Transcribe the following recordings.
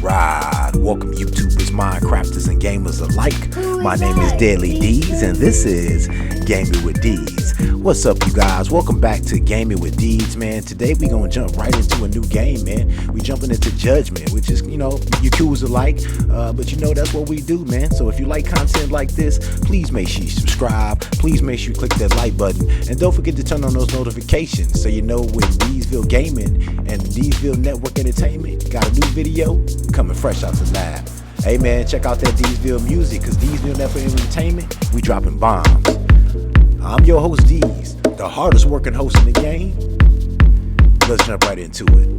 Alright, welcome YouTubers, Minecrafters, and gamers alike. My name is D33DZ, and this is Gaming with D's. What's up, you guys? Welcome back to Gaming with D's, man. Today we gonna jump right into a new game, man. We jumping into Judgement, which is, YouTubers alike, but that's what we do, man. So if you like content like this, please make sure you subscribe. Please make sure you click that like button, and don't forget to turn on those notifications so you know when D'sville Gaming and D'sville Network Entertainment got a new video coming fresh out the lab. Hey man, check out that D'sville music, cause D'sville Network Entertainment, we dropping bombs. I'm your host D's, the hardest working host in the game. Let's jump right into it.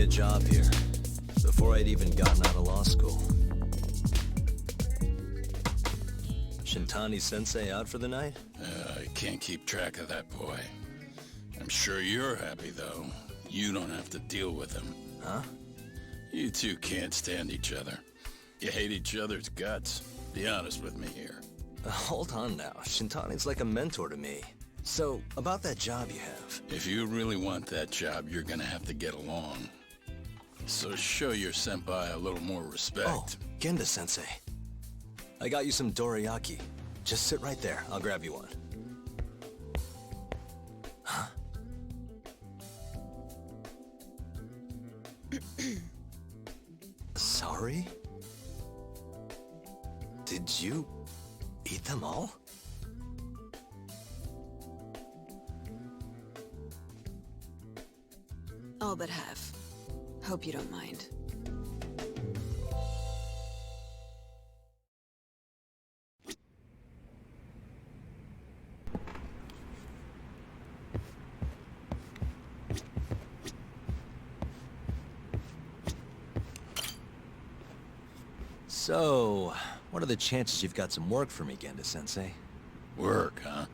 Job here before I'd even gotten out of law school. Shintani Sensei out for the night? I can't keep track of that boy. I'm sure you're happy, though. You don't have to deal with him. Huh? You two can't stand each other. You hate each other's guts. Be honest with me here. Hold on now. Shintani's like a mentor to me. So, about that job you have. If you really want that job, you're gonna have to get along. So show your senpai a little more respect. Oh, Genda-sensei. I got you some dorayaki. Just sit right there. I'll grab you one. Huh? Sorry? Did you eat them all? All but half. Hope you don't mind. So, what are the chances you've got some work for me, Genda-sensei? Work, huh?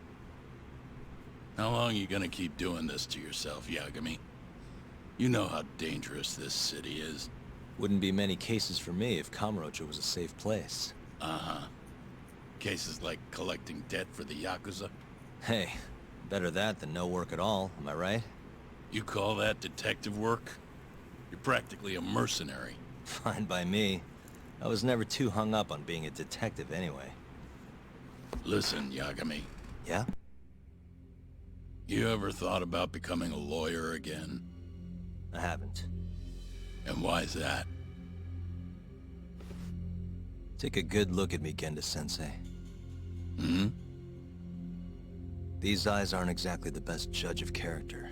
How long you gonna keep doing this to yourself, Yagami? You know how dangerous this city is. Wouldn't be many cases for me if Kamurocho was a safe place. Uh-huh. Cases like collecting debt for the Yakuza? Hey, better that than no work at all, am I right? You call that detective work? You're practically a mercenary. Fine by me. I was never too hung up on being a detective anyway. Listen, Yagami. Yeah? You ever thought about becoming a lawyer again? I haven't. And why's that? Take a good look at me, Genda-sensei. Hmm? These eyes aren't exactly the best judge of character.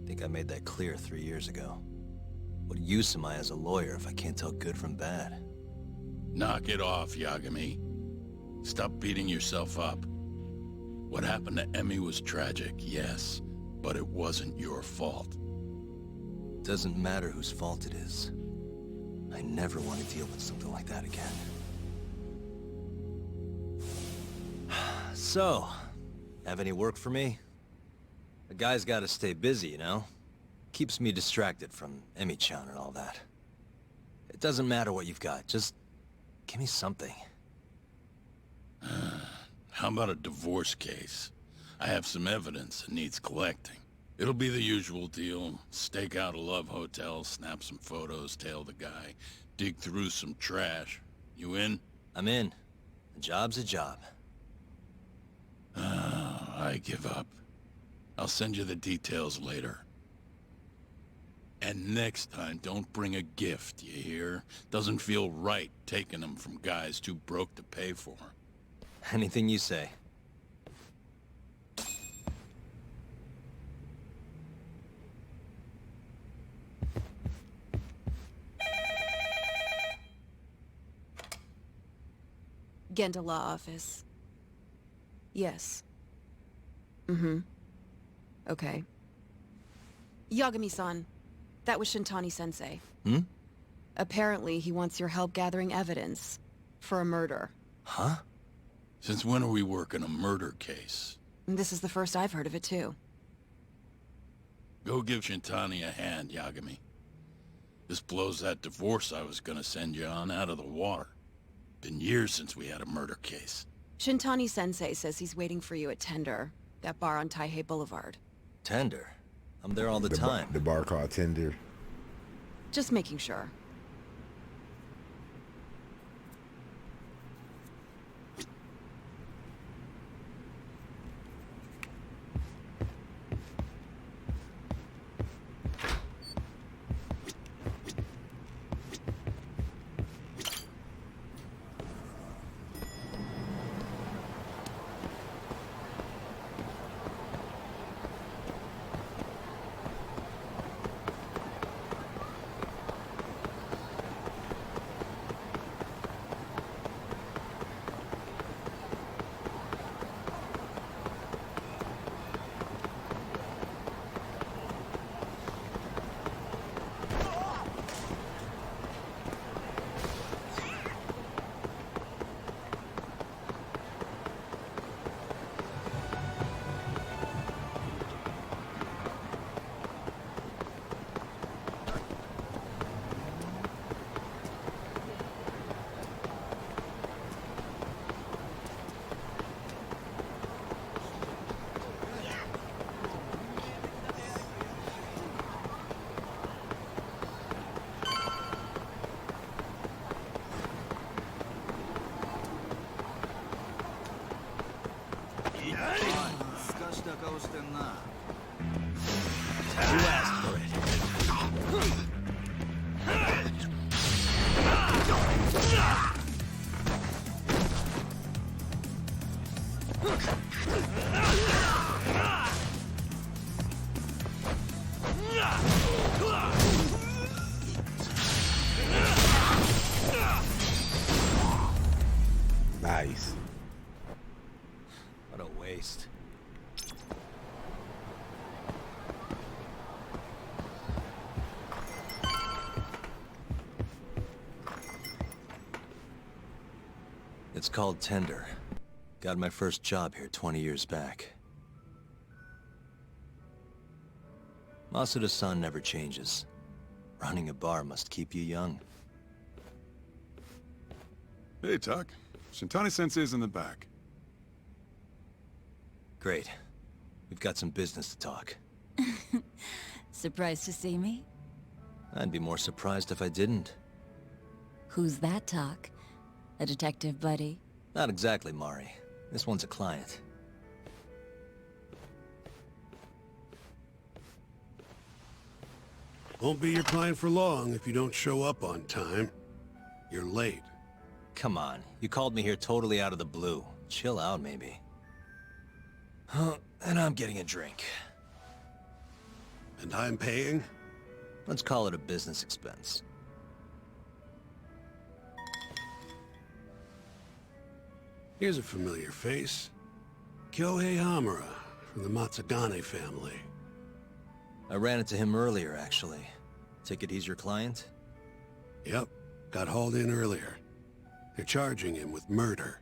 I think I made that clear 3 years ago. What use am I as a lawyer if I can't tell good from bad? Knock it off, Yagami. Stop beating yourself up. What happened to Emmy was tragic, yes, but it wasn't your fault. Doesn't matter whose fault it is. I never want to deal with something like that again. So, have any work for me? A guy's gotta stay busy, you know? Keeps me distracted from Emi-chan and all that. It doesn't matter what you've got, just give me something. How about a divorce case? I have some evidence that needs collecting. It'll be the usual deal. Stake out a love hotel, snap some photos, tail the guy, dig through some trash. You in? I'm in. A job's a job. I give up. I'll send you the details later. And next time, don't bring a gift, you hear? Doesn't feel right taking them from guys too broke to pay for. Anything you say. Genda Law Office. Yes. Mm-hmm. Okay. Yagami-san. That was Shintani-sensei. Hmm? Apparently, he wants your help gathering evidence for a murder. Huh? Since when are we working a murder case? And this is the first I've heard of it, too. Go give Shintani a hand, Yagami. This blows that divorce I was gonna send you on out of the water. Been years since we had a murder case. Shintani-sensei says he's waiting for you at Tender, that bar on Taihei Boulevard. Tender. I'm there all the time. The bar called Tinder. Just making sure. Nice. What a waste. It's called Tender. Got my first job here 20 years back. Masuda-san never changes. Running a bar must keep you young. Hey, Tuck. Shintani-sensei's in the back. Great. We've got some business to talk. Surprised to see me? I'd be more surprised if I didn't. Who's that, Talk? A detective buddy? Not exactly, Mari. This one's a client. Won't be your client for long if you don't show up on time. You're late. Come on, you called me here totally out of the blue. Chill out, maybe. Huh, and I'm getting a drink. And I'm paying? Let's call it a business expense. Here's a familiar face. Kyohei Hamura, from the Matsugane family. I ran into him earlier, actually. Take it he's your client? Yep, got hauled in earlier. They're charging him with murder.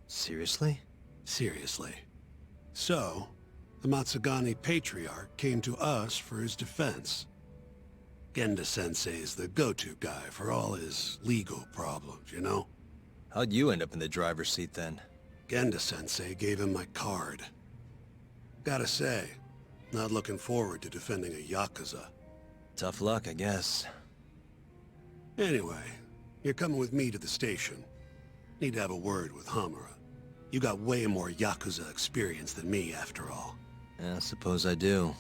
Seriously? Seriously. So, the Matsugane patriarch came to us for his defense. Genda-sensei's the go-to guy for all his legal problems, you know? How'd you end up in the driver's seat then? Genda-sensei gave him my card. Gotta say, Not looking forward to defending a Yakuza. Tough luck, I guess. Anyway, you're coming with me to the station. Need to have a word with Hamura. You got way more Yakuza experience than me, after all. I suppose I do.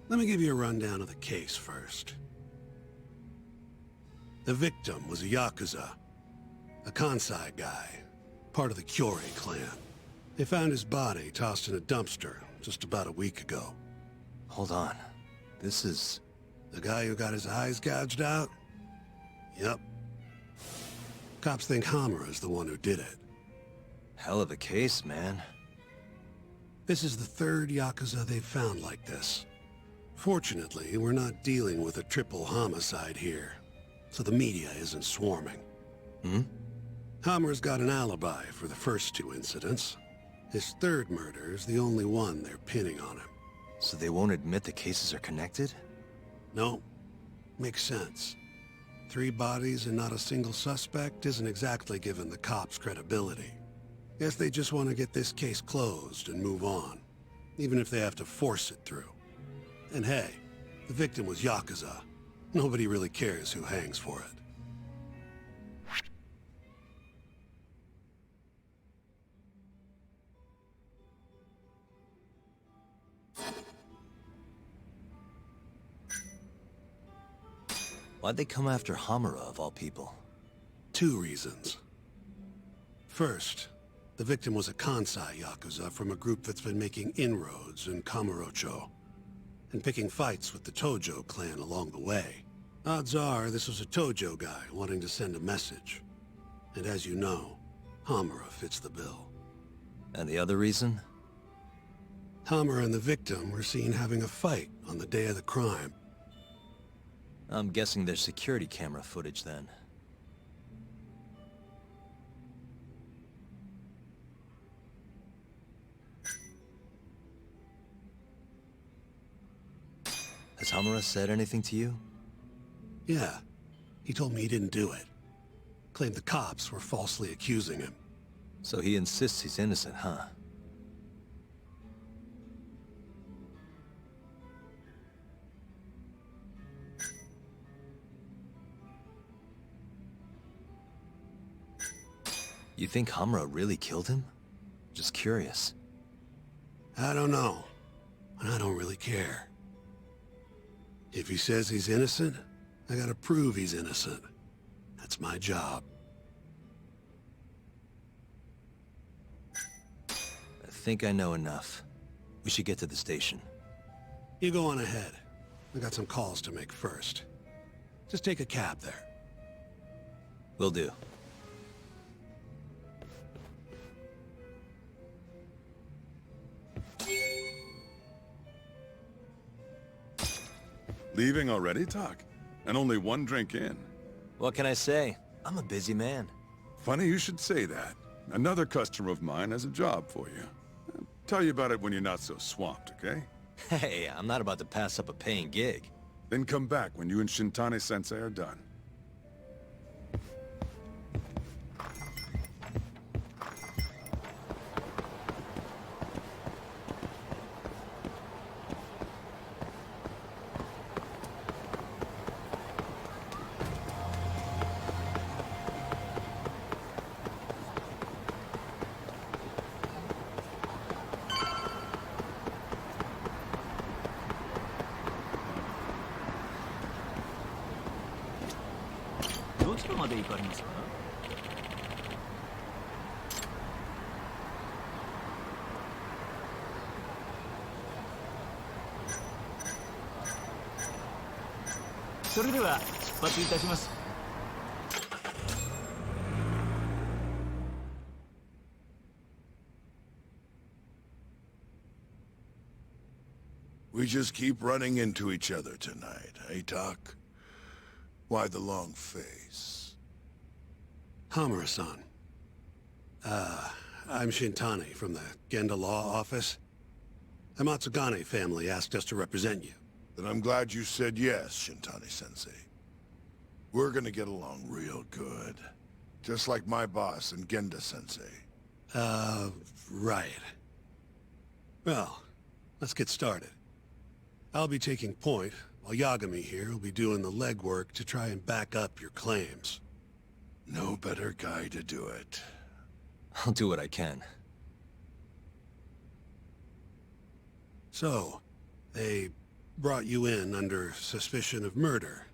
Let me give you a rundown of the case first. The victim was a Yakuza. A Kansai guy. Part of the Kyorei clan. They found his body tossed in a dumpster just about a week ago. Hold on. This is... The guy who got his eyes gouged out? Yep. Cops think Hamura's the one who did it. hell of a case, man. This is the third Yakuza they've found like this. Fortunately, we're not dealing with a triple homicide here, so the media isn't swarming. Hammer's got an alibi for the first two incidents. His third murder is the only one they're pinning on him. So they won't admit the cases are connected? No. Makes sense. 3 bodies and not a single suspect isn't exactly giving the cops credibility. Guess they just want to get this case closed and move on, even if they have to force it through. And hey, the victim was Yakuza. Nobody really cares who hangs for it. Why'd they come after Hamura, of all people? 2 reasons. First, the victim was a Kansai Yakuza from a group that's been making inroads in Kamurocho, and picking fights with the Tojo clan along the way. Odds are this was a Tojo guy wanting to send a message. And as you know, Hamura fits the bill. And the other reason? Hamura and the victim were seen having a fight on the day of the crime. I'm guessing there's security camera footage then. Has Hamura said anything to you? Yeah, he told me he didn't do it. Claimed the cops were falsely accusing him. So he insists he's innocent, huh? You think Hamura really killed him? Just curious. I don't know, and I don't really care. If he says he's innocent, I gotta prove he's innocent. That's my job. I think I know enough. We should get to the station. You go on ahead. I got some calls to make first. Just take a cab there. Will do. Leaving already, Doc? And only 1 drink in. What can I say? I'm a busy man. Funny you should say that. Another customer of mine has a job for you. I'll tell you about it when you're not so swamped, okay? Hey, I'm not about to pass up a paying gig. Then come back when you and Shintani-sensei are done. We just keep running into each other tonight, eh, Doc? Why the long face? Hamura-san. I'm Shintani from the Genda Law Office. The Matsugane family asked us to represent you. Then I'm glad you said yes, Shintani-sensei. We're gonna get along real good. Just like my boss and Genda-sensei. Right. Well, let's get started. I'll be taking point, while Yagami here will be doing the legwork to try and back up your claims. No better guy to do it. I'll do what I can. So, they brought you in under suspicion of murder.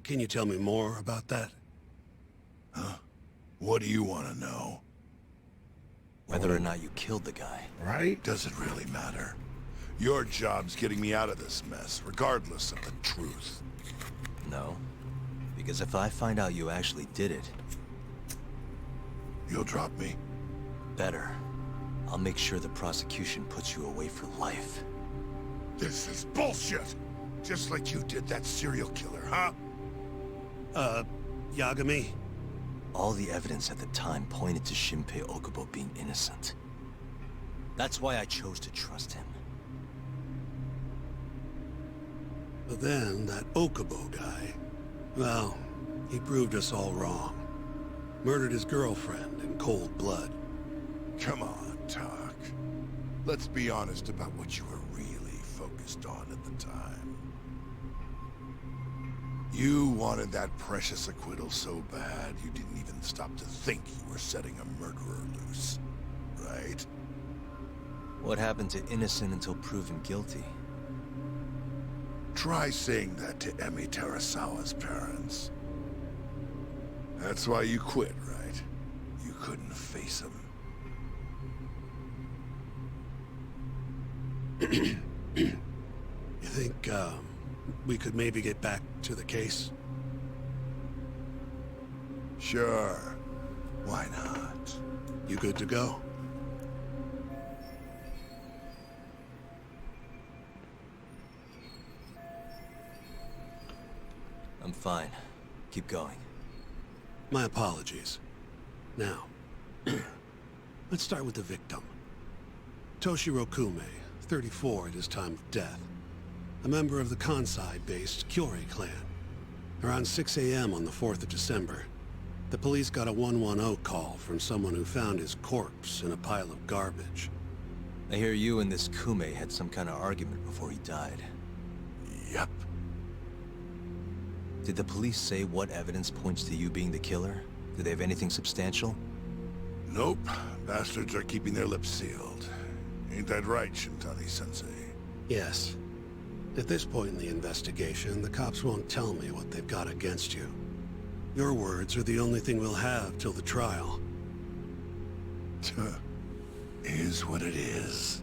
Can you tell me more about that? Huh? What do you want to know? Whether or not you killed the guy. Right? Does it really matter? Your job's getting me out of this mess, regardless of the truth. No. Because if I find out you actually did it... You'll drop me? Better. I'll make sure the prosecution puts you away for life. This is bullshit! Just like you did that serial killer, huh? Yagami? All the evidence at the time pointed to Shinpei Okubo being innocent. That's why I chose to trust him. But then, that Okubo guy, well, he proved us all wrong. Murdered his girlfriend in cold blood. Come on, Talk. Let's be honest about what you were really focused on at the time. You wanted that precious acquittal so bad, you didn't even stop to think you were setting a murderer loose. Right? What happened to innocent until proven guilty? Try saying that to Emi Terasawa's parents. That's why you quit, right? You couldn't face him. You think, we could maybe get back to the case? Sure. Why not? You good to go? I'm fine. Keep going. My apologies. Now, let's start with the victim. Toshiro Kume, 34 at his time of death. A member of the Kansai-based Kyori clan. Around 6 a.m. on the 4th of December, the police got a 110 call from someone who found his corpse in a pile of garbage. I hear you and this Kume had some kind of argument before he died. Yep. Did the police say what evidence points to you being the killer? Do they have anything substantial? Nope. Bastards are keeping their lips sealed. Ain't that right, Shintani-sensei? Yes. At this point in the investigation, the cops won't tell me what they've got against you. Your words are the only thing we'll have till the trial. Is what it is.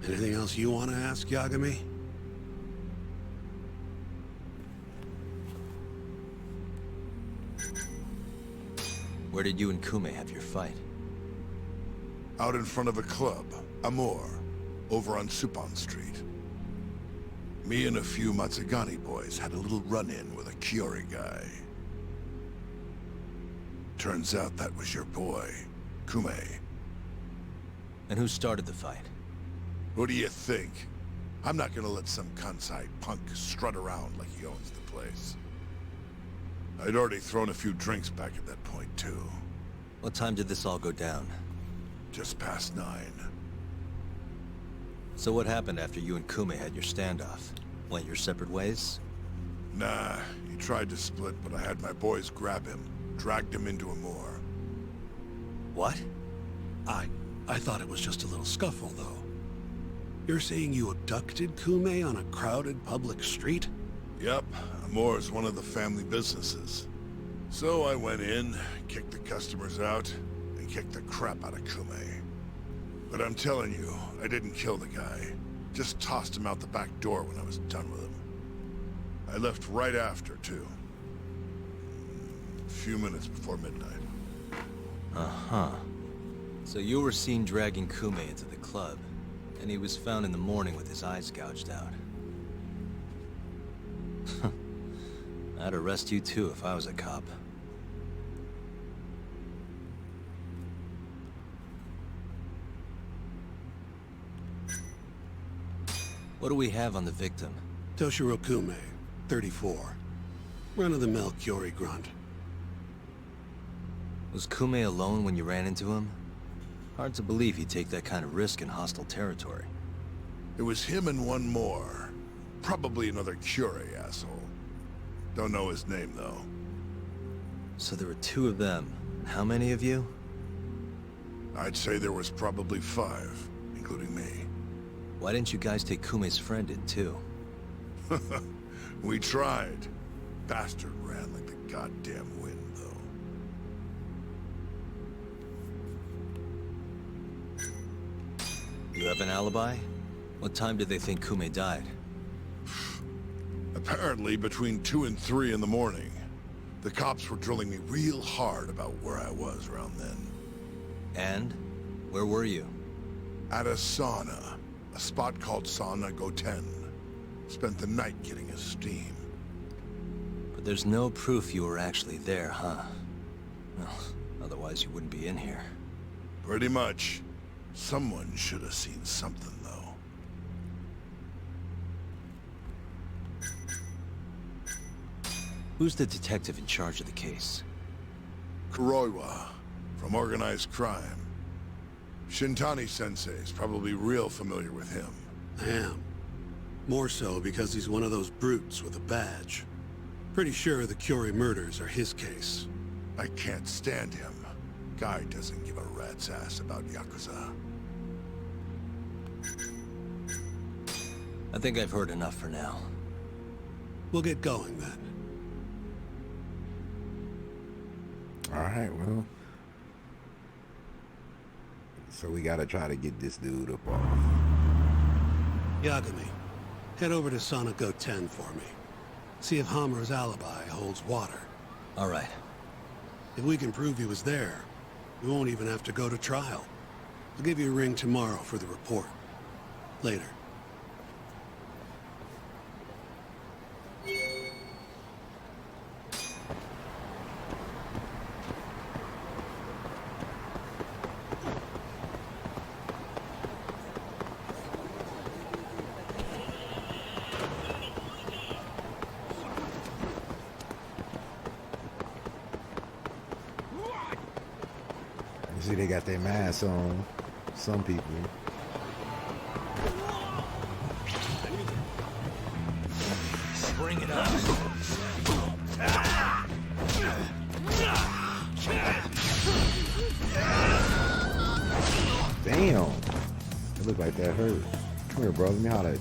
Anything else you want to ask, Yagami? Where did you and Kume have your fight? Out in front of a club, Amor, over on Supon Street. Me and a few Matsugani boys had a little run-in with a Kyori guy. Turns out that was your boy, Kume. And who started the fight? What do you think? I'm not gonna let some Kansai punk strut around like he owns the place. I'd already thrown a few drinks back at that point, too. What time did this all go down? Just past 9. So what happened after you and Kume had your standoff? Went your separate ways? Nah, he tried to split, but I had my boys grab him, dragged him into Amor. What? I thought it was just a little scuffle, though. You're saying you abducted Kume on a crowded public street? Yep, Amor's one of the family businesses. So I went in, kicked the customers out, and kicked the crap out of Kume. But I'm telling you, I didn't kill the guy. Just tossed him out the back door when I was done with him. I left right after, too. A few minutes before midnight. Uh-huh. So you were seen dragging Kume into the club, and he was found in the morning with his eyes gouged out. I'd arrest you too if I was a cop. What do we have on the victim? Toshiro Kume, 34. Run-of-the-mill Kyori grunt. Was Kume alone when you ran into him? Hard to believe he'd take that kind of risk in hostile territory. It was him and one more. Probably another Curie asshole. Don't know his name, though. So there were 2 of them. How many of you? I'd say there was probably 5, including me. Why didn't you guys take Kume's friend in, too? We tried. Bastard ran like the goddamn wind, though. You have an alibi? What time did they think Kume died? Apparently between 2 and 3 in the morning. The cops were drilling me real hard about where I was around then. And? Where were you? At a sauna. A spot called Sauna Goten. Spent the night getting a steam. But there's no proof you were actually there, huh? Well, otherwise you wouldn't be in here. Pretty much. Someone should have seen something, though. Who's the detective in charge of the case? Kuroiwa, from organized crime. Shintani-sensei's probably real familiar with him. I am. More so because he's one of those brutes with a badge. Pretty sure the Curie murders are his case. I can't stand him. Guy doesn't give a rat's ass about Yakuza. I think I've heard enough for now. We'll get going then. Alright, well. So we gotta try to get this dude up off. Yagami, head over to Sauna Goten for me. See if Hammer's alibi holds water. All right. If we can prove he was there, we won't even have to go to trial. I'll give you a ring tomorrow for the report. Later. You see, they got their masks on. Some people. Bring it up. Damn. It looked like that hurt. Come here, bro. Let me holler at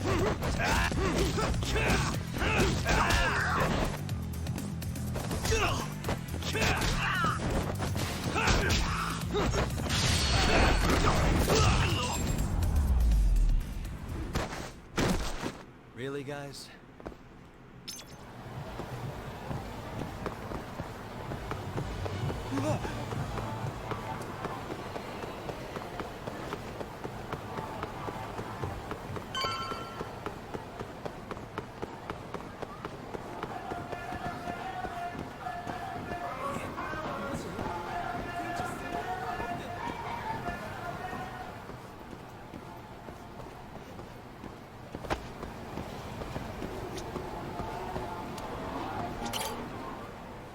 Really, guys?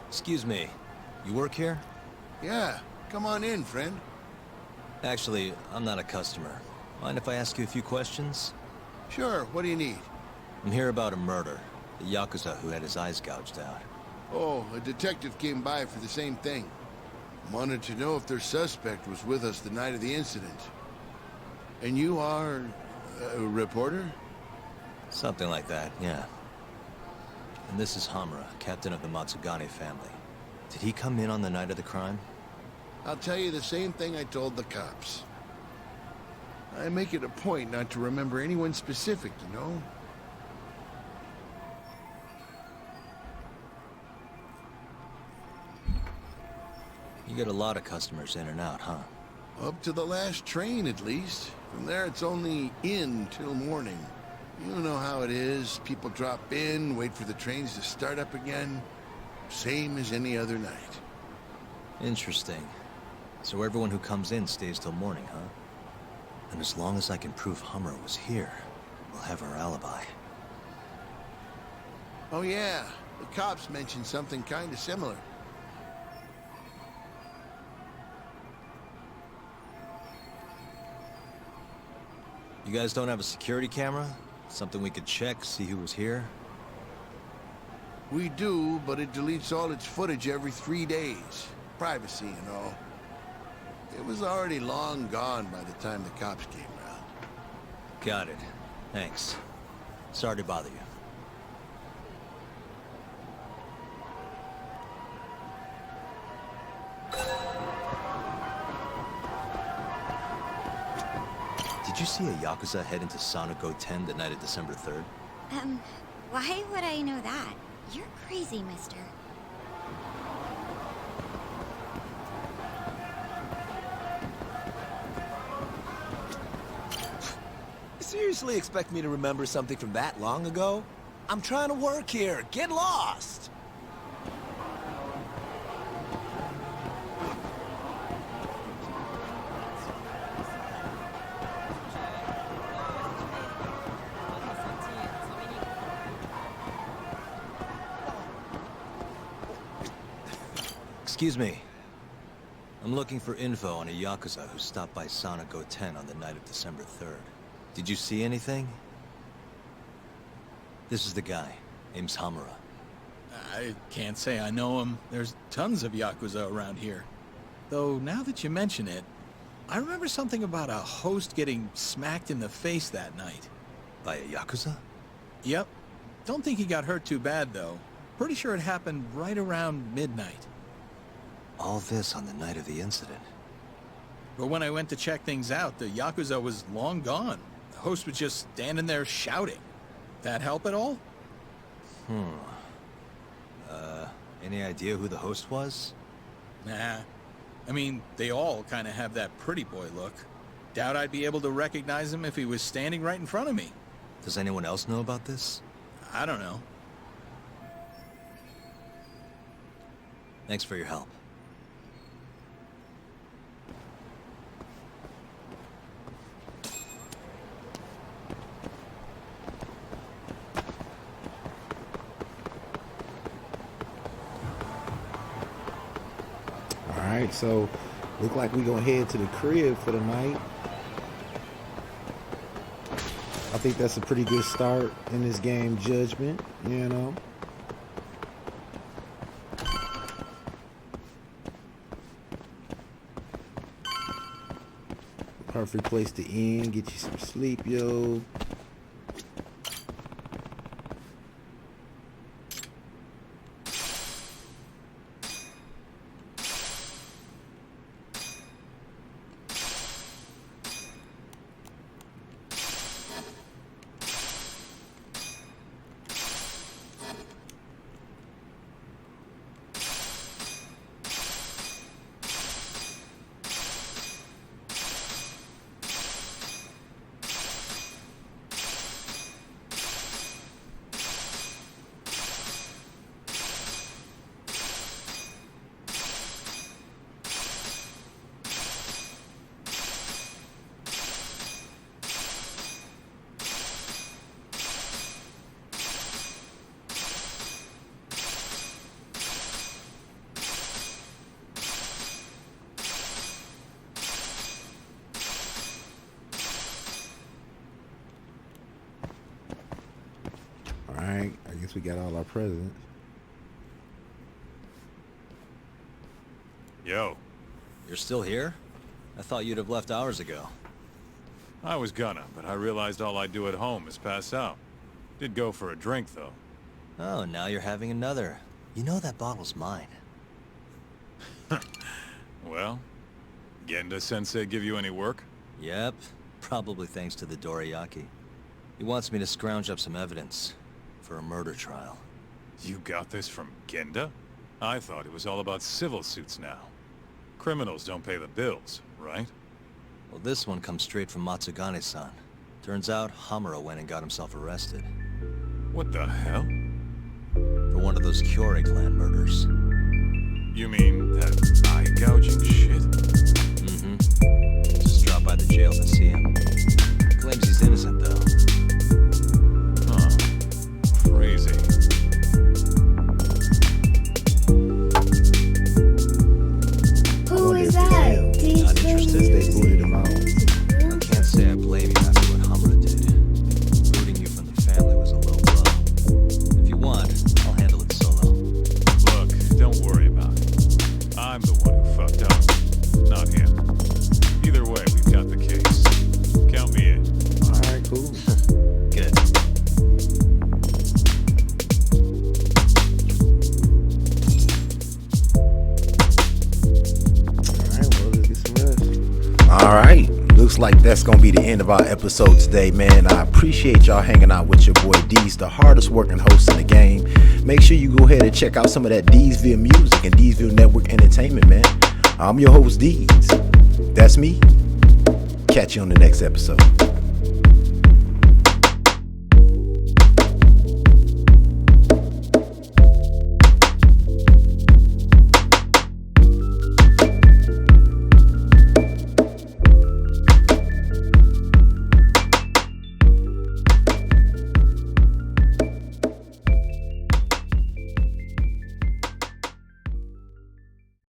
Excuse me, you work here? Yeah, come on in, friend. Actually, I'm not a customer. Mind if I ask you a few questions? Sure, what do you need? I'm here about a murder. The Yakuza who had his eyes gouged out. Oh, a detective came by for the same thing. Wanted to know if their suspect was with us the night of the incident. And you are a reporter? Something like that, yeah. And this is Hamura, captain of the Matsugane family. Did he come in on the night of the crime? I'll tell you the same thing I told the cops. I make it a point not to remember anyone specific, you know? You get a lot of customers in and out, huh? Up to the last train, at least. From there, it's only in till morning. You know how it is. People drop in, wait for the trains to start up again. Same as any other night. Interesting. So everyone who comes in stays till morning, huh? And as long as I can prove Hamura was here, we'll have our alibi. Oh yeah, the cops mentioned something kind of similar. You guys don't have a security camera? Something we could check, see who was here? We do, but it deletes all its footage every 3 days. Privacy and all. It was already long gone by the time the cops came around. Got it. Thanks. Sorry to bother you. Did you see a Yakuza head into Sonico 10 the night of December 3rd? Why would I know that? You're crazy, mister. Seriously expect me to remember something from that long ago? I'm trying to work here. Get lost! Excuse me. I'm looking for info on a Yakuza who stopped by Sonico 10 on the night of December 3rd. Did you see anything? This is the guy. Name's Hamura. I can't say I know him. There's tons of Yakuza around here. Though, now that you mention it, I remember something about a host getting smacked in the face that night. By a Yakuza? Yep. Don't think he got hurt too bad, though. Pretty sure it happened right around midnight. All this on the night of the incident. But when I went to check things out, the Yakuza was long gone. The host was just standing there shouting. That help at all? Any idea who the host was? Nah. I mean, they all kind of have that pretty boy look. Doubt I'd be able to recognize him if he was standing right in front of me. Does anyone else know about this? I don't know. Thanks for your help. Alright, so look like we gonna head to the crib for the night. I think that's a pretty good start in this game, Judgment, you know. Perfect place to end, get you some sleep, yo. Alright, I guess we got all our presents. Yo. You're still here? I thought you'd have left hours ago. I was gonna, but I realized all I do at home is pass out. Did go for a drink, though. Oh, now you're having another. You know that bottle's mine. Well, Genda-sensei give you any work? Yep, probably thanks to the Dorayaki. He wants me to scrounge up some evidence for a murder trial. You got this from Genda? I thought it was all about civil suits now. Criminals don't pay the bills, right? Well, this one comes straight from Matsugane-san. Turns out Hamura went and got himself arrested. What the hell? For one of those Kyorei clan murders. You mean that eye-gouging shit? Mm-hmm. Just dropped by the jail to see him. Claims he's innocent, though. Huh. Crazy. Who is that? Not interested. They booted him out. I can't say I blame you after what Hamura That's gonna be the end of our episode today, man. I appreciate y'all hanging out with your boy D's, the hardest working host in the game. Make sure you go ahead and check out some of that D'sville music and D'sville Network Entertainment, man. I'm your host D's. That's me. Catch you on the next episode.